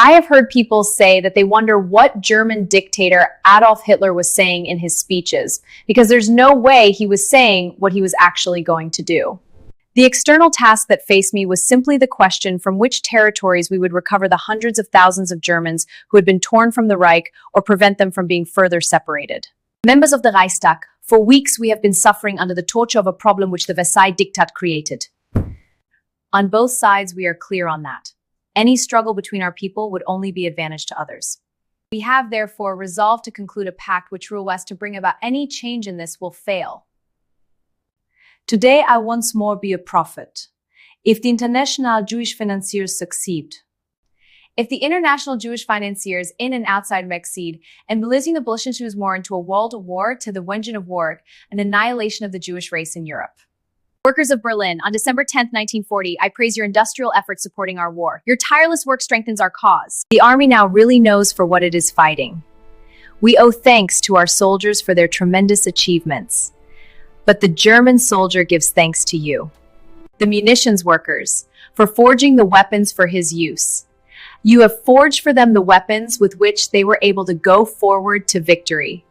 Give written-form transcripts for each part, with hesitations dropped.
I have heard people say that they wonder what German dictator Adolf Hitler was saying in his speeches, because there's no way he was saying what he was actually going to do. The external task that faced me was simply the question from which territories we would recover the hundreds of thousands of Germans who had been torn from the Reich or prevent them from being further separated. Members of the Reichstag, for weeks we have been suffering under the torture of a problem which the Versailles Diktat created. On both sides, we are clear on that. Any struggle between our people would only be advantage to others. We have therefore resolved to conclude a pact which rule west to bring about any change in this will fail. Today I once more be a prophet. If the international Jewish financiers succeed, if the international Jewish financiers in and outside succeed in blazing the Balkan war into a world war to the engine of war, an annihilation of the Jewish race in Europe. Workers of Berlin, on December 10, 1940, I praise your industrial efforts supporting our war. Your tireless work strengthens our cause. The army now really knows for what it is fighting. We owe thanks to our soldiers for their tremendous achievements. But the German soldier gives thanks to you, the munitions workers, for forging the weapons for his use. You have forged for them the weapons with which they were able to go forward to victory.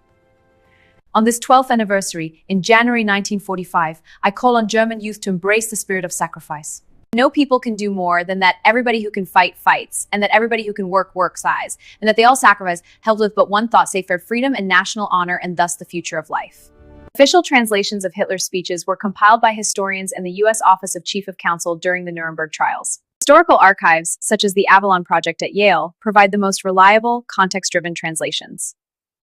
On this 12th anniversary, in January 1945, I call on German youth to embrace the spirit of sacrifice. No people can do more than that everybody who can fight, fights, and that everybody who can work, works, and that they all sacrifice, held with but one thought, safeguard freedom and national honor, and thus the future of life. Official translations of Hitler's speeches were compiled by historians and the U.S. Office of Chief of Counsel during the Nuremberg trials. Historical archives, such as the Avalon Project at Yale, provide the most reliable, context-driven translations.